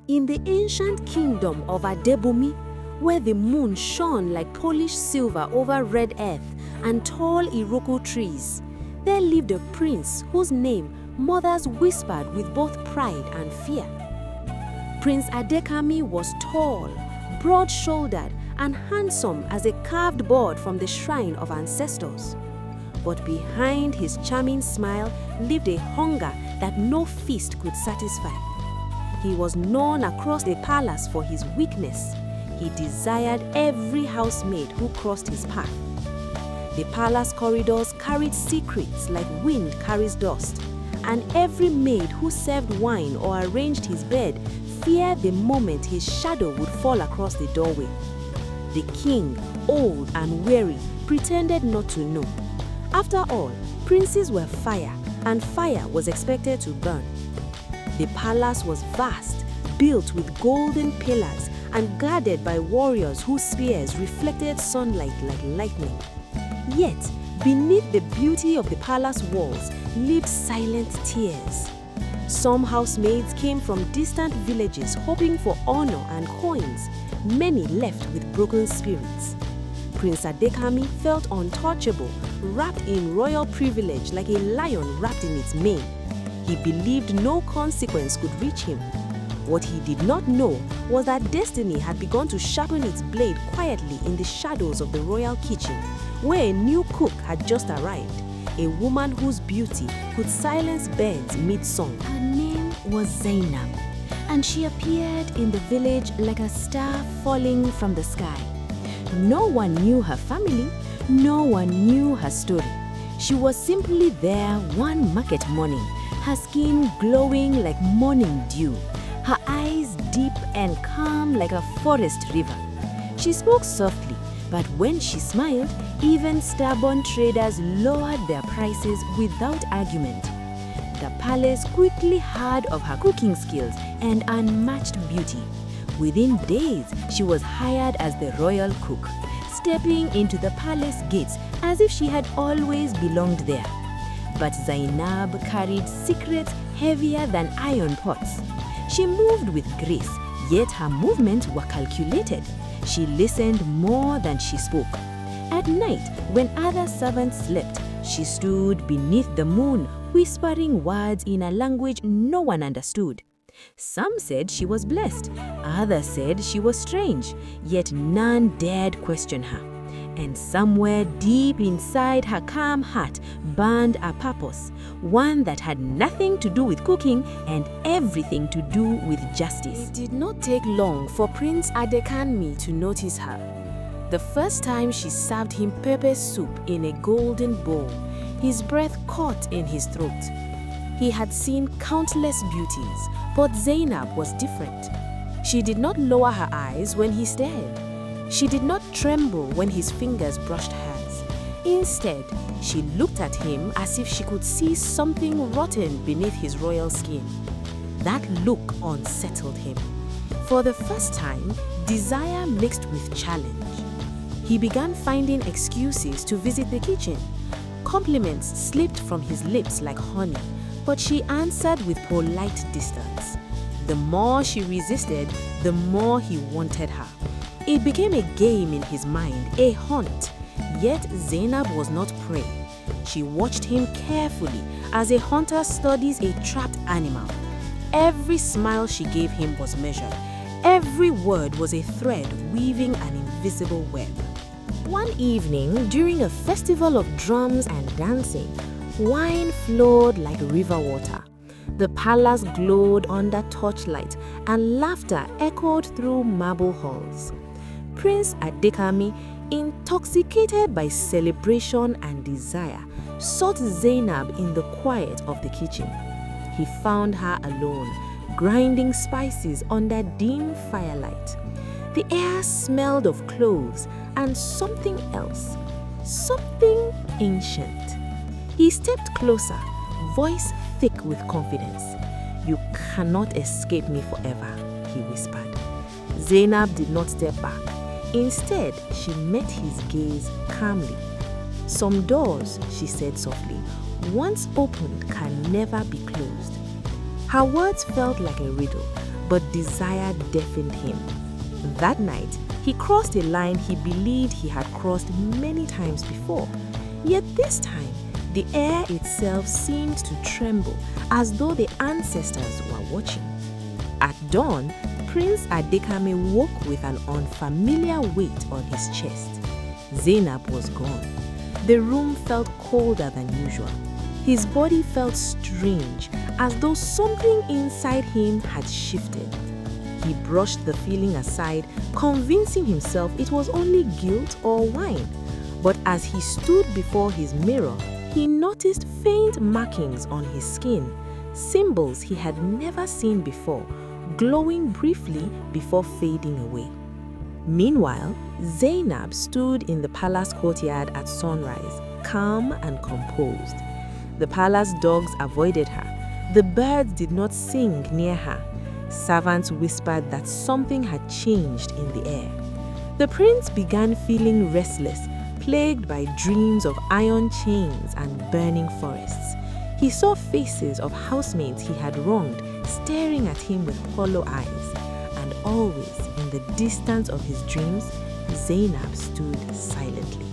In the ancient kingdom of Adebumi, where the moon shone like polished silver over red earth and tall Iroko trees, there lived a prince whose name mothers whispered with both pride and fear. Prince Adekami was tall, broad-shouldered, and handsome as a carved board from the shrine of ancestors. But behind his charming smile lived a hunger that no feast could satisfy. He was known across the palace for his weakness. He desired every housemaid who crossed his path. The palace corridors carried secrets like wind carries dust, and every maid who served wine or arranged his bed feared the moment his shadow would fall across the doorway. The king, old and weary, pretended not to know. After all, princes were fire, and fire was expected to burn. The palace was vast, built with golden pillars and guarded by warriors whose spears reflected sunlight like lightning. Yet, beneath the beauty of the palace walls lived silent tears. Some housemaids came from distant villages hoping for honor and coins. Many left with broken spirits. Prince Adekami felt untouchable, wrapped in royal privilege like a lion wrapped in its mane. He believed no consequence could reach him. What he did not know was that destiny had begun to sharpen its blade quietly in the shadows of the royal kitchen, where a new cook had just arrived, a woman whose beauty could silence birds mid-song. Her name was Zainab, and she appeared in the village like a star falling from the sky. No one knew her family, no one knew her story. She was simply there one market morning, her skin glowing like morning dew, her eyes deep and calm like a forest river. She spoke softly, but when she smiled, even stubborn traders lowered their prices without argument. The palace quickly heard of her cooking skills and unmatched beauty. Within days, she was hired as the royal cook, stepping into the palace gates as if she had always belonged there. But Zainab carried secrets heavier than iron pots. She moved with grace, yet her movements were calculated. She listened more than she spoke. At night, when other servants slept, she stood beneath the moon, whispering words in a language no one understood. Some said she was blessed, others said she was strange, yet none dared question her. And somewhere deep inside her calm heart burned a purpose, one that had nothing to do with cooking and everything to do with justice. It did not take long for Prince Adekanmi to notice her. The first time she served him pepper soup in a golden bowl, his breath caught in his throat. He had seen countless beauties, but Zainab was different. She did not lower her eyes when he stared. She did not tremble when his fingers brushed hers. Instead, she looked at him as if she could see something rotten beneath his royal skin. That look unsettled him. For the first time, desire mixed with challenge. He began finding excuses to visit the kitchen. Compliments slipped from his lips like honey, but she answered with polite distance. The more she resisted, the more he wanted her. It became a game in his mind, a hunt. Yet Zainab was not prey. She watched him carefully as a hunter studies a trapped animal. Every smile she gave him was measured. Every word was a thread weaving an invisible web. One evening, during a festival of drums and dancing, wine flowed like river water. The palace glowed under torchlight and laughter echoed through marble halls. Prince Adekami, intoxicated by celebration and desire, sought Zainab in the quiet of the kitchen. He found her alone, grinding spices under dim firelight. The air smelled of cloves and something else, something ancient. He stepped closer, voice thick with confidence. "You cannot escape me forever," he whispered. Zainab did not step back. Instead, she met his gaze calmly. "Some doors," she said softly, "once opened can never be closed." Her words felt like a riddle, but desire deafened him. That night, he crossed a line he believed he had crossed many times before. Yet this time, the air itself seemed to tremble as though the ancestors were watching. At dawn, Prince Adekame woke with an unfamiliar weight on his chest. Zainab was gone. The room felt colder than usual. His body felt strange, as though something inside him had shifted. He brushed the feeling aside, convincing himself it was only guilt or wine. But as he stood before his mirror, he noticed faint markings on his skin, symbols he had never seen before, glowing briefly before fading away. Meanwhile, Zainab stood in the palace courtyard at sunrise, calm and composed. The palace dogs avoided her. The birds did not sing near her. Servants whispered that something had changed in the air. The prince began feeling restless, plagued by dreams of iron chains and burning forests. He saw faces of housemaids he had wronged staring at him with hollow eyes, and always in the distance of his dreams, Zainab stood silently.